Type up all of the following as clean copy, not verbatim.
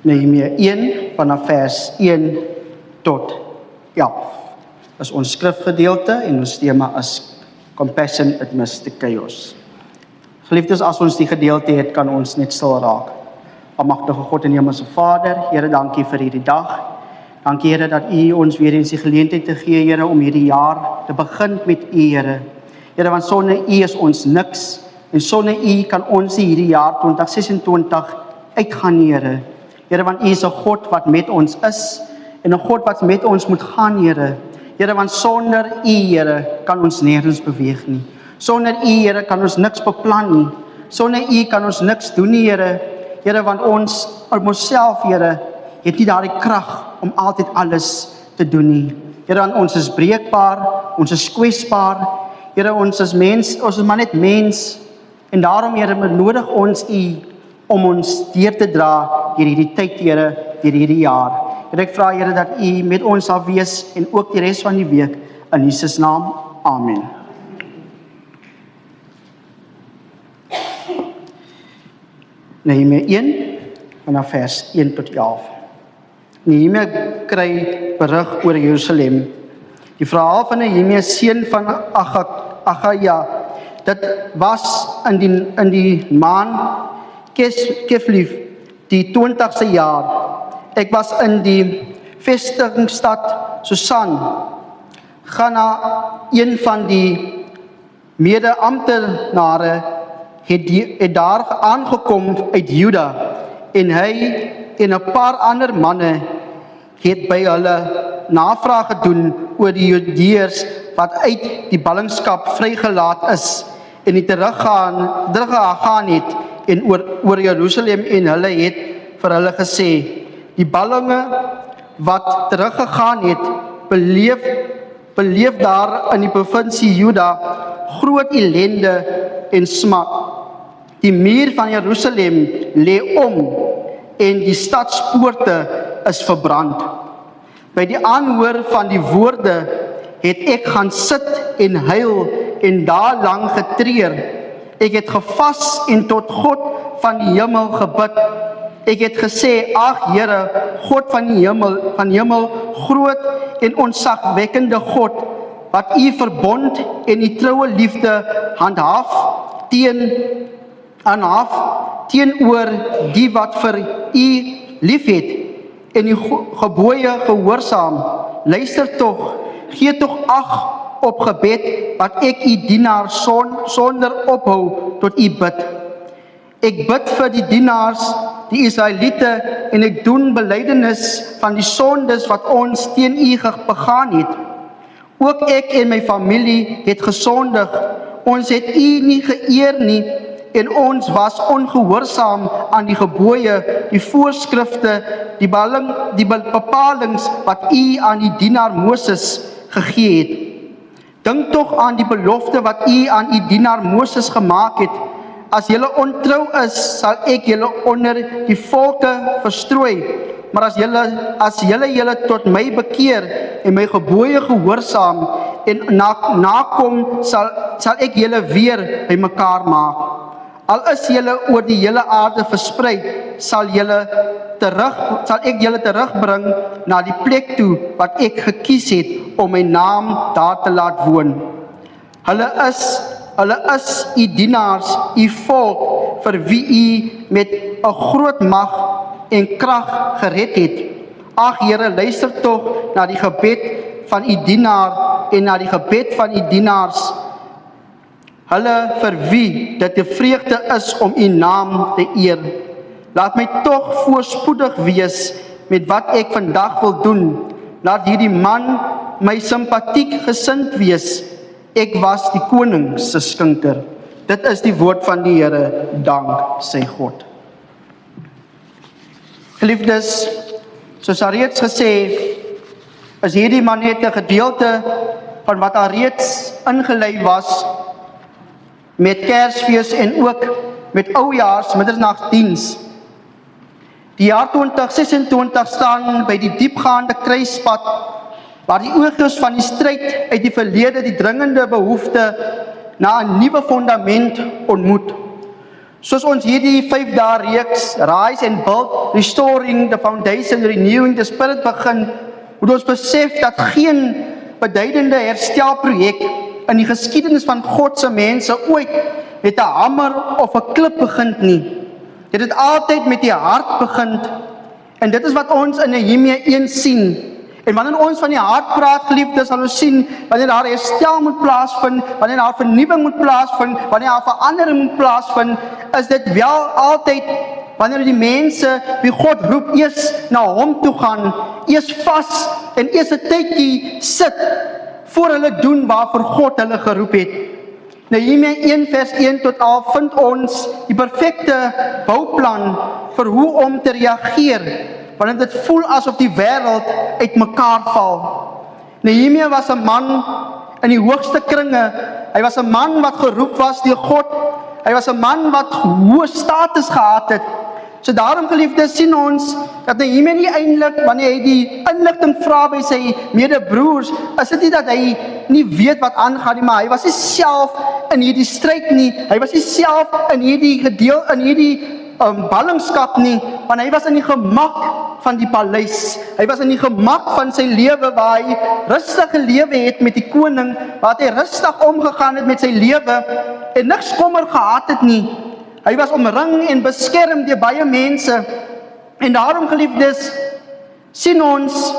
Nehemia 1 vanaf vers 1 tot 11. Dit is ons skrifgedeelte en ons tema is Compassion amidst the chaos. Geliefdes, as ons die gedeelte het, kan ons net stil raak. Almagtige God en Hemelse Vader, Here, dankie vir hierdie dag. Dankie, Here, dat U ons weer eens die geleentheid te gee, Here, om hierdie jaar te begin met U, Here. Here, want sonder U is ons niks, en sonder U kan ons hierdie jaar 2026 uitgaan, Here. Here, want U is 'n God wat met ons is, en 'n God wat met ons moet gaan, Here. Here, want sonder U, Here, kan ons nêrens beweeg nie. Sonder U, Here, kan ons niks beplan nie. Sonder U kan ons niks doen nie, Here. Here, want ons op onsself, Here, het nie daardie krag om altyd alles te doen nie. Here, want ons is breekbaar, ons is kwesbaar. Here, ons is maar net mens. En daarom, Here, benodig ons U om ons deur te dra deur hierdie tyd, Here, deur hierdie jaar. Here, ek vra, Here, dat U met ons sal wees en ook die res van die week. In Jesus naam, amen. Nehemia 1 vanaf vers 1 tot 11. Nehemia kry berig oor Jerusalem. Die verhaal van Nehemia, seun van Agaja, dit was in die maand Kislev, die 20ste jaar. Ek was in die vestigingsstad Susan, gaan na een van die mede-amptenare het daar aangekom uit Juda, en hy en 'n paar ander manne het by hulle navraag gedoen oor die Judeërs wat uit die ballingskap vrygelaat is en die teruggegaan het en oor Jerusalem, en hulle het vir hulle gesê, die ballinge wat teruggegaan het, beleef daar in die provinsie Juda groot ellende en smart. Die muur van Jerusalem lê om en die stadspoorte is verbrand. By die aanhoor van die woorde het ek gaan sit en huil en daar lang getreur. Ek het gevas en tot God van die hemel gebid. Ek het gesê, ag Here, God van die hemel, groot en ontzagwekkende God, wat U verbond en die troue liefde handhaaf teenoor die wat vir U liefhet en die gebooie gehoorsaam. Luister tog, gee tog ag op gebed wat ek U dienaar sonder ophou tot U bid. Ek bid vir die dienaars, die Israeliete, en ek doen belydenis van die sondes wat ons teen U begaan het. Ook ek en my familie het gesondig. Ons het U nie geëer nie, en ons was ongehoorsaam aan die gebooie, die voorskrifte, die bepalings wat U aan die dienaar Moses gegee het. Dink tog aan die belofte wat U aan U dienaar Moses gemaak het. As julle ontrou is, sal ek julle onder die volke verstrooi. Maar as julle tot my bekeer en my gebooie gehoorsaam en nakom, sal ek julle weer bymekaar maak. Al is julle oor die hele aarde versprei, sal ek julle terugbring na die plek toe wat ek gekies het om my naam daar te laat woon. Hulle is U dienaars, U volk, vir wie U met 'n groot mag en krag gered het. Ag Here, luister tog na die gebed van U dienaar en na die gebed van U dienaars, hulle vir wie dit 'n vreugde is om U naam te eer. Laat my tog voorspoedig wees met wat ek vandag wil doen. Laat hierdie man my simpatiek gesind wees. Ek was die koning se skinker. Dit is die woord van die Here, dank sy God. Geliefdes, soos reeds gesê, is hierdie maar net 'n gedeelte van wat al reeds ingelei was met Kersfees en ook met Oujaars middernagdiens. Die jaar 2026 staan by die diepgaande kruispunt waar die oorlog van die stryd uit die verlede die dringende behoefte na 'n nuwe fundament ontmoet. Soos ons hierdie 5 dae reeks Rise and Build, Restoring the Foundation, Renewing the Spirit begin, moet ons besef dat geen beduidende herstelprojek in die geskiedenis van God se mense ooit met 'n hamer of 'n klip begin nie. Dit het altyd met die hart begin, en dit is wat ons in Nehemia 1 sien. En wanneer ons van die hart praat, geliefdes, sal ons sien, wanneer daar herstel moet plaasvind, wanneer daar vernuwing moet plaasvind, wanneer daar verandering moet plaasvind, is dit wel altyd wanneer die mense wie God roep, eers na hom toe gaan, eers vas en eers 'n tydjie sit, voor hulle doen waarvoor God hulle geroep het. Nehemia 1 vers 1 tot 11 vind ons die perfekte bouplan vir hoe om te reageer, wanneer dit voel asof die wêreld uitmekaar val. Nehemia was 'n man in die hoogste kringe. Hy was 'n man wat geroep was deur God. Hy was 'n man wat hoë status gehad het. So daarom, geliefdes, sien ons dat Nehemia nie eintlik, wanneer hy die inligting vra by sy medebroers, is dit nie dat hy nie weet wat aangaan nie, maar hy was nie self in hierdie stryd nie. Hy was nie self in hierdie ballingskap nie, want hy was in die gemak van die paleis. Hy was in die gemak van sy lewe, waar hy rustig gelewe het met die koning, waar hy rustig omgegaan het met sy lewe en niks kommer gehad het nie. Hy was omring en beskerm deur baie mense. En daarom, geliefdes, sien ons,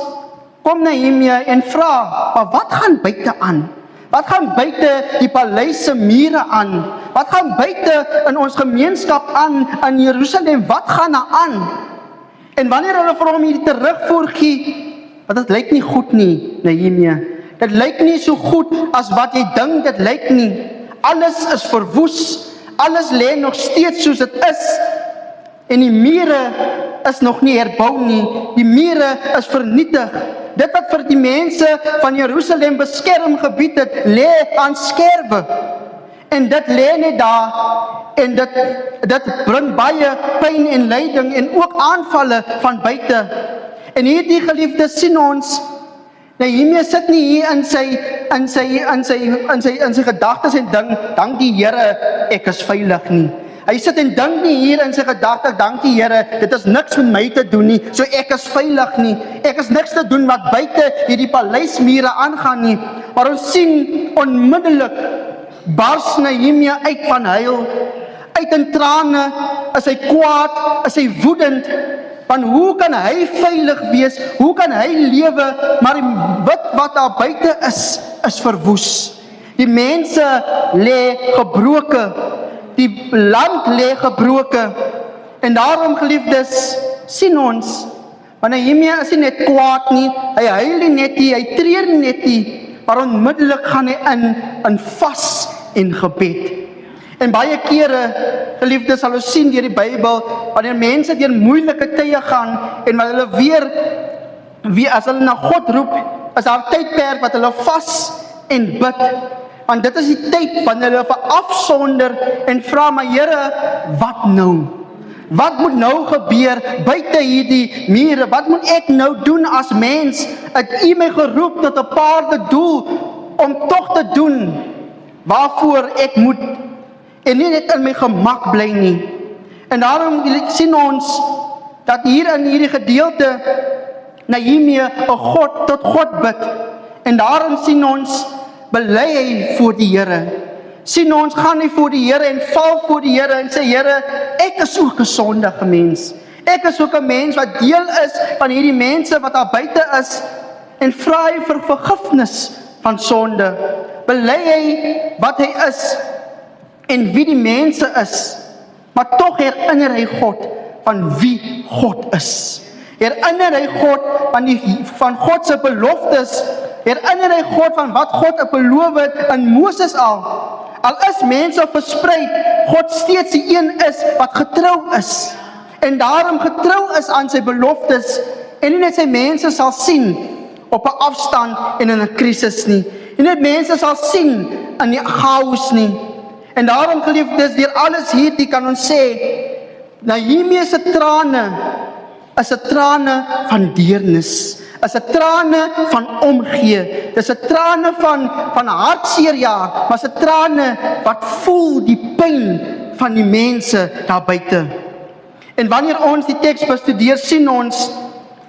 kom Nehemia en vra, maar wat gaan buite aan? Wat gaan buite die paleis se mure aan? Wat gaan buite in ons gemeenskap aan in Jerusalem? Wat gaan daar aan? En wanneer hulle vir hom hierdie terugvoer gee, want dit lyk nie goed nie, Nehemia. Dit lyk nie so goed as wat jy dink dit lyk nie. Alles is verwoes. Alles lê nog steeds soos dit is. En die mure is nog nie herbou nie. Die mure is vernietig. Dit wat vir die mense van Jerusalem beskerm gebied het, lê aan skerwe. En dit lê net daar, en dit bring baie pyn en lyding en ook aanvalle van buite. En hierdie geliefdes sien ons, Nehemia sit nie hier in sy gedagtes en dink, dank die Here, ek is veilig nie. Hy sit en dink nie hier in sy gedagtes, dank die Here, dit is niks met my te doen nie, so ek is veilig nie. Ek is niks te doen wat buite hierdie paleismure aangaan nie. Maar ons sien onmiddellik bars Nehemia uit van huil, uit in trane, is hy kwaad, is hy woedend. Want hoe kan hy veilig wees? Hoe kan hy lewe? Maar wat daar buite is verwoes. Die mense lê gebroke. Die land lê gebroke. En daarom, geliefdes, sien ons, want Nehemia is nie net kwaad nie, hy huil nie net nie, hy treur nie net nie, maar onmiddellik gaan hy in vas en gebed. En baie kere, geliefdes, sal ons sien deur die Bybel, wanneer mense deur moeilike tye gaan, en wanneer hulle weer as hulle na God roep, is daar tydperk wat hulle vas en bid. Want dit is die tyd wanneer hulle verafsonder en vra, maar Here, wat nou? Wat moet nou gebeur buite hierdie mure? Wat moet ek nou doen as mens? Het U my geroep tot 'n bepaalde doel om tog te doen waarvoor ek moet, en nie net in my gemak bly nie. En daarom sien ons dat hier in hierdie gedeelte Nehemia tot God bid. En daarom sien ons bely hy voor die Here. Sien ons, gaan hy voor die Here en val voor die Here en sê, Here, ek is ook 'n sondige mens. Ek is ook 'n mens wat deel is van hierdie mense wat daar buite is, en vra hy vir vergifnis van sonde. Bely hy wat hy is en wie die mense is, maar tog herinner hy God van wie God is. Herinner hy God van God se beloftes. Herinner hy God van wat God beloof het aan Moses al. Al is mense versprei, God steeds die een is wat getrou is. En daarom getrou is aan sy beloftes, en nie net sy mense sal sien op 'n afstand en in 'n krisis nie. En net mense sal sien in die chaos nie. En daarom, geliefdes, deur alles hierdie kan ons sê, Nehemia se trane is 'n trane van deernis, is 'n trane van omgee, dis 'n trane van hartseer, ja, maar is 'n trane wat voel die pyn van die mense daar buite. En wanneer ons die teks bestudeer, sien ons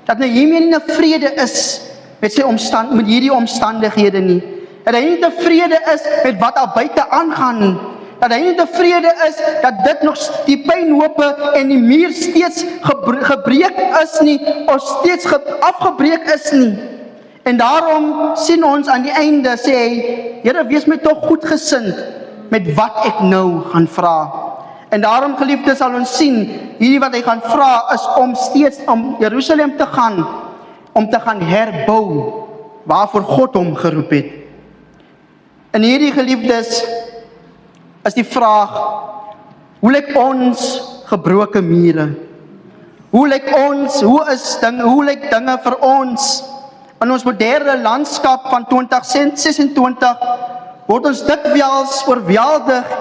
dat Nehemia nie tevrede is met hierdie omstandighede nie. Dat hy nie tevrede is met wat daar buite aangaan nie. Dat hy nie tevrede is dat dit nog die pynhope en die muur steeds gebreek is nie, of steeds afgebreek is nie. En daarom sien ons aan die einde, sê hy, Here, wees my tog goedgesind met wat ek nou gaan vra. En daarom, geliefdes, sal ons sien, hierdie wat hy gaan vra is om steeds om Jerusalem te gaan, om te gaan herbou, waarvoor God hom geroep het. En hierdie, geliefdes, is die vraag, hoe lyk ons gebroke mure? Hoe lyk dinge vir ons? In ons moderne landskap van 2026 word ons dikwels oorweldig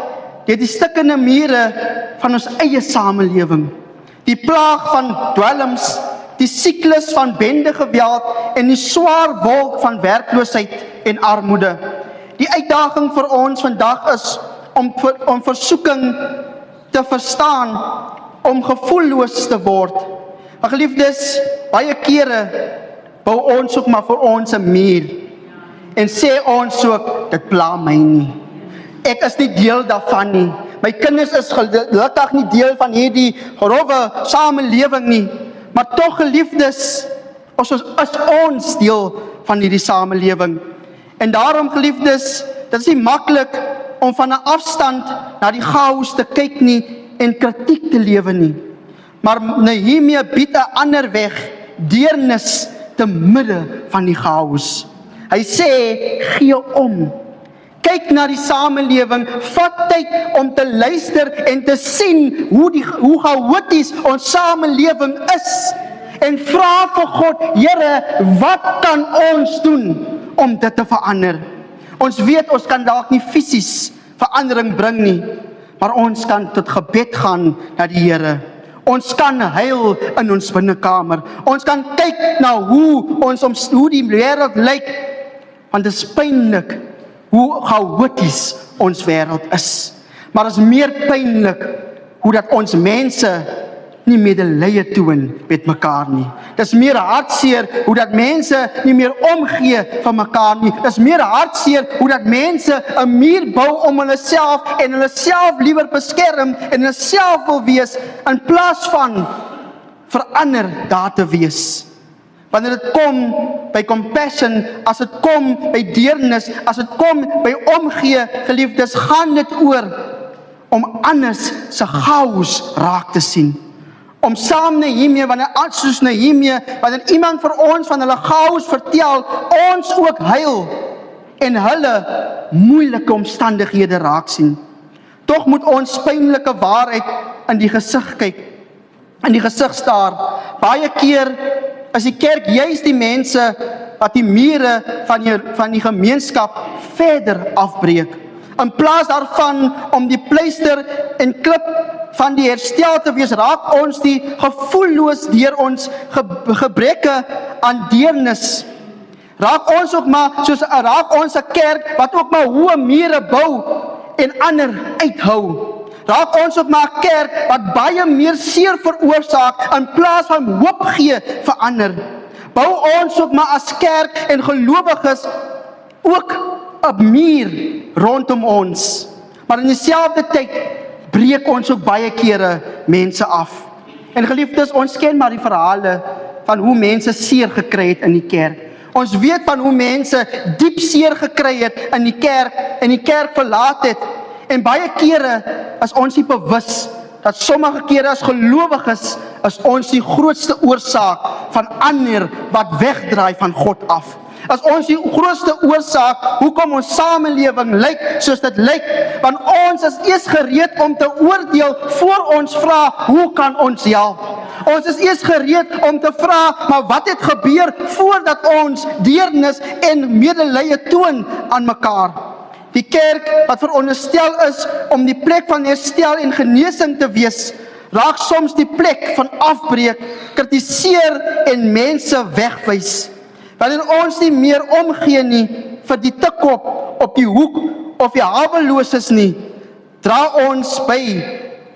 deur die stikkende mure van ons eie samelewing. Die plaag van dwelms, die siklus van bendegeweld en die swaar wolk van werkloosheid en armoede. Die uitdaging vir ons vandag is om versoeking te verstaan, om gevoelloos te word. Maar geliefdes, baie kere bou ons ook maar vir ons 'n muur en sê ons ook, dit pla my nie. Ek is nie deel daarvan nie. My kinders is gelukkig nie deel van hierdie rowwe samelewing nie. Maar tog, geliefdes, is ons deel van hierdie samelewing. En daarom, geliefdes, dit is nie maklik om van 'n afstand na die chaos te kyk nie en kritiek te lewe nie. Maar Nehemia bied 'n ander weg, deernis te midde van die chaos. Hy sê, gee om. Kyk na die samelewing, vat tyd om te luister en te sien hoe chaoties ons samelewing is. En vra vir God, Here, wat kan ons doen om dit te verander? Ons weet, ons kan dalk nie fisies verandering bring nie, maar ons kan tot gebed gaan na die Here. Ons kan huil in ons binnekamer. Ons kan kyk na hoe die wêreld lyk, want dit is pynlik hoe chaoties ons wêreld is. Maar is meer pynlik hoe dat ons mense nie medelee toon met mekaar nie. Dis meer hartseer hoe dat mense nie meer omgee van mekaar nie. Dis meer hartseer hoe dat mense 'n muur bou om hulle self en hulle self liewer beskerm en hulle self wil wees in plaas van verander daar te wees. Wanneer dit kom by compassion, as dit kom by deernis, as dit kom by omgee, geliefdes, gaan dit oor om anders se chaos raak te sien. Om saam Nehemia, wanneer iemand vir ons van hulle chaos vertel, ons ook huil en hulle moeilike omstandighede raak sien. Tog moet ons pynlike waarheid in die gesig kyk, in die gesig staar. Baie keer is die kerk juis die mense wat die mure van die gemeenskap verder afbreek. In plaas daarvan om die pleister en klip van die herstel te wees, raak ons die gevoelloos deur ons gebreke aan deernis. Raak ons ook maar raak ons 'n kerk wat ook maar hoë mure bou en ander uithou. Raak ons ook maar 'n kerk wat baie meer seer veroorsaak in plaas van hoop gee vir ander. Bou ons ook maar as kerk en gelowiges ook 'n muur rondom ons. Maar in dieselfde tyd breek ons ook baie kere mense af. En geliefdes, ons ken maar die verhale van hoe mense seer gekry het in die kerk. Ons weet van hoe mense diep seer gekry het in die kerk verlaat het. En baie kere is ons nie bewus dat sommige kere as gelowiges is ons die grootste oorsaak van ander wat wegdraai van God af. As ons die grootste oorsaak hoekom ons samelewing lyk soos dit lyk, want ons is eers gereed om te oordeel voor ons vra, hoe kan ons help? Ons is eers gereed om te vra, maar wat het gebeur voordat ons deernis en medelee toon aan mekaar? Die kerk wat veronderstel is om die plek van herstel en genesing te wees, raak soms die plek van afbreek, kritiseer en mense wegwys. Wanneer ons nie meer omgee nie vir die tikkop op die hoek of die haweloses nie, dra ons by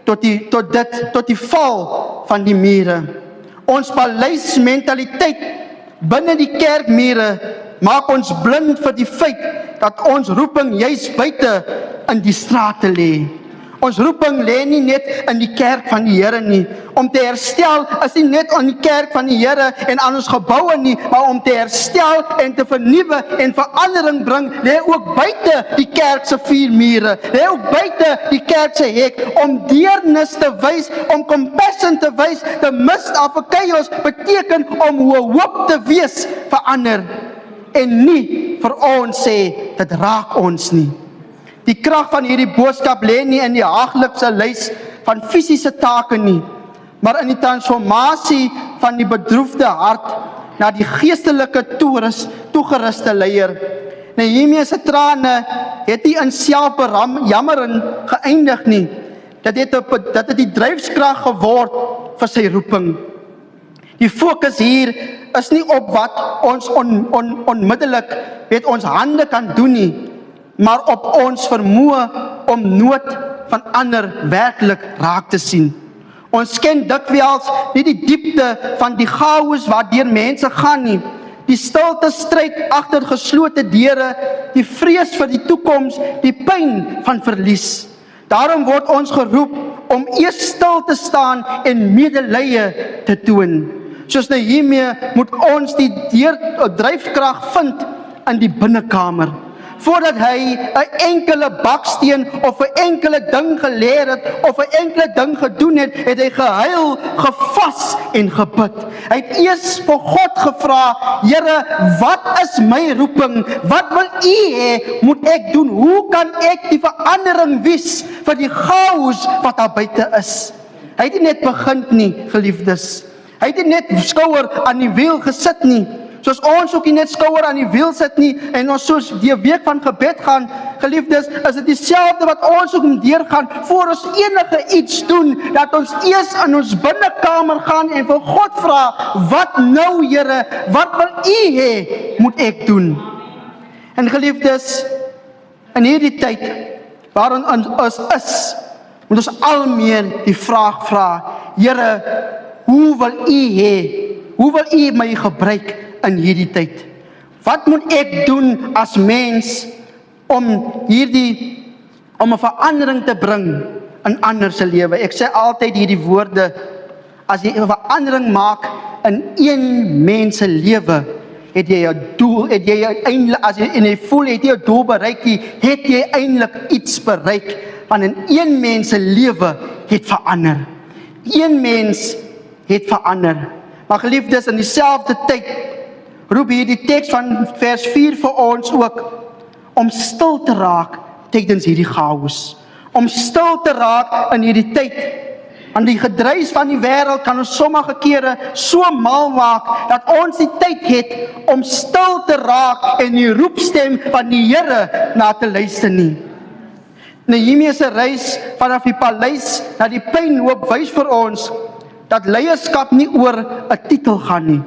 tot die val van die mure. Ons paleismentaliteit binne die kerkmure maak ons blind vir die feit dat ons roeping juis buite in die strate lê. Ons roeping lê nie net in die kerk van die Here nie. Om te herstel is nie net in die kerk van die Here en aan ons geboue nie, maar om te herstel en te vernuwe en verandering bring, lê ook buite die kerk se vier mure, lê ook buite die kerk se hek, om deernis te wys, om compassion te wys. The mist of a chaos beteken om hoop te wees vir ander en nie vir ons sê dit raak ons nie. Die krag van hierdie boodskap lê nie in die haaglikse lys van fisiese take nie, maar in die transformasie van die bedroefde hart na die geestelike toegeruste leier. Nehemia se trane het nie in selfbejammering geëindig nie. Dit het die dryfkrag geword vir sy roeping. Die fokus hier is nie op wat ons onmiddellik met ons hande kan doen nie, maar op ons vermoë om nood van ander werklik raak te sien. Ons ken dikwels nie die diepte van die chaos waardeur mense gaan nie, die stilte stryd agter geslote deure, die vrees vir die toekoms, die pyn van verlies. Daarom word ons geroep om eers stil te staan en medelee te toon. Soos Nehemia moet ons die dryfkrag vind in die binnekamer. Voordat hy 'n enkele baksteen of 'n enkele ding geleer het of 'n enkele ding gedoen het, het hy gehuil, gevas en gebid. Hy het eers vir God gevra, Here, wat is my roeping? Wat wil U hê moet ek doen? Hoe kan ek die verandering wys vir die chaos wat daar buite is? Hy het nie net begin nie, geliefdes. Hy het nie net skouer aan die wiel gesit nie. Soos ons ook nie net skouer aan die wiel sit nie en ons soos die week van gebed gaan, geliefdes, is dit dieselfde wat ons ook moet deurgaan voor ons enige iets doen, dat ons eers in ons binnekamer gaan en vir God vra, wat nou Here, wat wil U hê moet ek doen? En geliefdes, in hierdie tyd waarin ons is, moet ons al meer die vraag vra, Here, hoe wil U hê? Hoe wil U my gebruik in hierdie tyd? Wat moet ek doen as mens om 'n verandering te bring in ander se lewe? Ek sê altyd hierdie woorde, as jy 'n verandering maak in een mens se lewe, het jy 'n doel, het jy uiteindelik, as jy voel het jy 'n doel bereik, het jy eintlik iets bereik, want in een mens se lewe het verander. Een mens het verander. Maar geliefdes, in dieselfde tyd roep hier die teks van vers 4 vir ons ook om stil te raak tydens hierdie chaos. Om stil te raak in hierdie tyd. Want die gedruis van die wêreld kan ons sommige kere so mal maak dat ons die tyd het om stil te raak en die roepstem van die Here na te luister nie. Nehemia se reis vanaf die paleis na die pynhoop wys vir ons dat leierskap nie oor 'n titel gaan nie.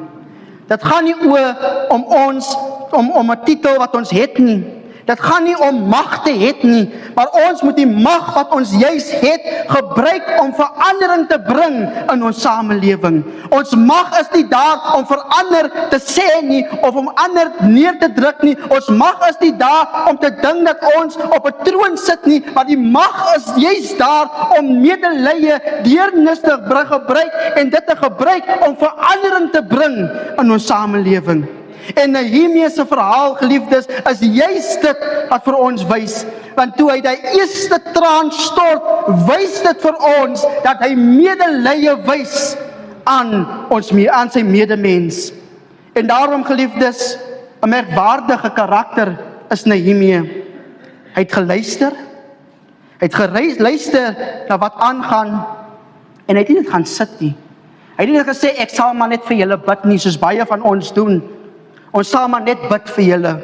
Dit gaan nie oor om 'n titel wat ons het nie. Dit gaan nie om mag te het nie, maar ons moet die mag wat ons juis het gebruik om verandering te bring in ons samelewing. Ons mag is nie daar om verander te sê nie of om ander neer te druk nie. Ons mag is nie daar om te dink dat ons op 'n troon sit nie, maar die mag is juis daar om medelee, deernis te gebruik en dit te gebruik om verandering te bring in ons samelewing. En Nehemia se verhaal, geliefdes, is juis dit wat vir ons wys. Want toe hy die eerste traan stort, wys dit vir ons dat hy medelee wys aan sy medemens. En daarom, geliefdes, 'n merkwaardige karakter is Nehemia. Hy het geluister. Hy het geluister na wat aangaan en hy het nie net gaan sit nie. Hy het nie net gesê ek sal maar net vir julle bid nie, soos baie van ons doen. Ons sal maar net bid vir julle.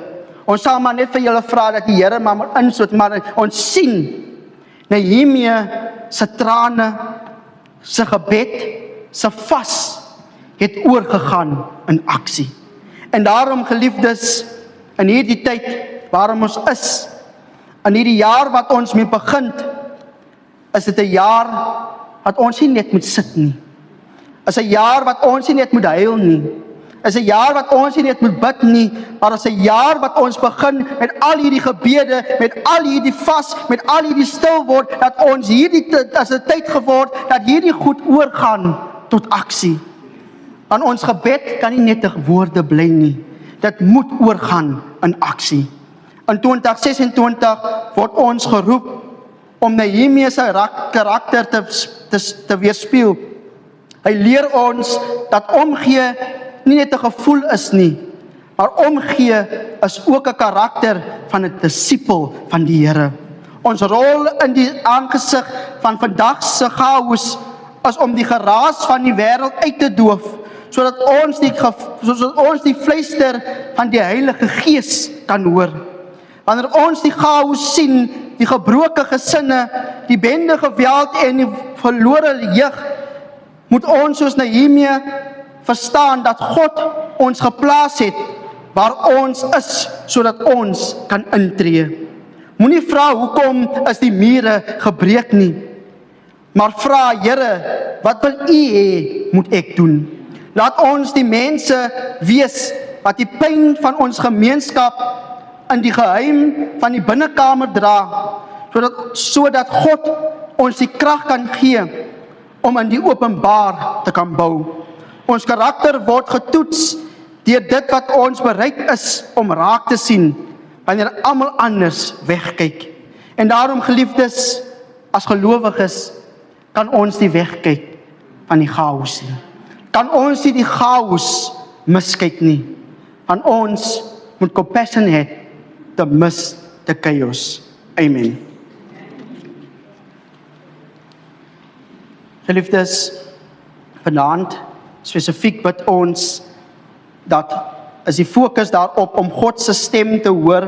Ons sal maar net vir julle vra dat die Here maar moet insluit, maar ons sien Nehemia se trane, se gebed, se vas het oorgegaan in aksie. En daarom, geliefdes, in hierdie tyd waarom ons is, in hierdie jaar wat ons mee begin, is dit 'n jaar wat ons nie net moet sit nie. Is 'n jaar wat ons nie net moet huil nie. Is 'n jaar wat ons nie net moet bid nie, maar is 'n jaar wat ons begin met al hierdie gebede, met al hierdie vas, met al hierdie stil word, dat ons as 'n tyd geword, dat hierdie goed oorgaan tot aksie. Want ons gebed kan nie net woorde bly nie. Dit moet oorgaan in aksie. In 2026 word ons geroep om Nehemia se karakter te weerspieël. Hy leer ons dat omgee nie net 'n gevoel is nie, maar omgee is ook 'n karakter van 'n disipel van die Here. Ons rol in die aangesig van vandag se chaos is om die geraas van die wêreld uit te doof, sodat ons die fluister van die Heilige Gees kan hoor. Wanneer ons die chaos sien, die gebroke gesinne, die bende geweld en die verlore jeug, moet ons soos Nehemia verstaan dat God ons geplaas het waar ons is, sodat ons kan intree. Moenie vra hoekom is die mure gebreek nie, maar vra, Here, wat wil U hê moet ek doen? Laat ons die mense wees wat die pyn van ons gemeenskap in die geheim van die binnekamer dra, sodat God ons die krag kan gee om in die openbaar te kan bou. Ons karakter word getoets deur dit wat ons bereid is om raak te sien, wanneer almal anders wegkyk. En daarom, geliefdes, as gelowiges, kan ons nie wegkyk van die chaos nie. Kan ons nie die chaos miskyk nie. Want ons moet compassion hê te mis the chaos. Amen. Geliefdes, vanaand spesifiek bid ons dat is die fokus daarop om God se stem te hoor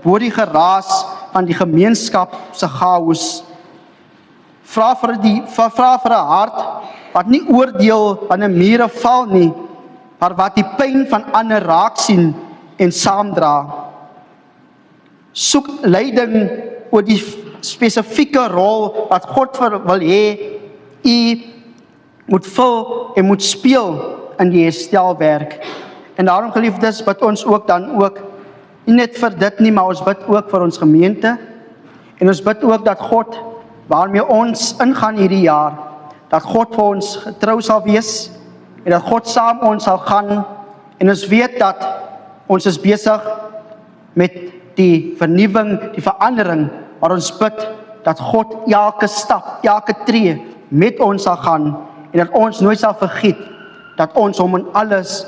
bo die geraas van die gemeenskap se chaos. Vra vir 'n hart wat nie oordeel wanneer mure val nie, maar wat die pyn van ander raak sien en saamdra. Soek leiding oor die spesifieke rol wat God wil hê u moet vul en moet speel in die herstelwerk. En daarom, geliefdes, bid ons ook nie net vir dit nie, maar ons bid ook vir ons gemeente. En ons bid ook dat God, waarmee ons ingaan hierdie jaar, dat God vir ons getrou sal wees en dat God saam ons sal gaan. En ons weet dat ons is besig met die vernuwing, die verandering, maar ons bid dat God elke stap, elke tree met ons sal gaan en dat ons nooit sal vergiet dat ons hom in alles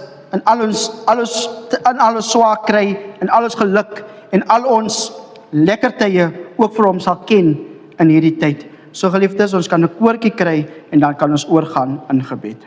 swaar kry, en alles geluk en al ons lekkertye ook vir hom sal ken in hierdie tyd. So, geliefdes, ons kan 'n koortjie kry en dan kan ons oorgaan in gebed.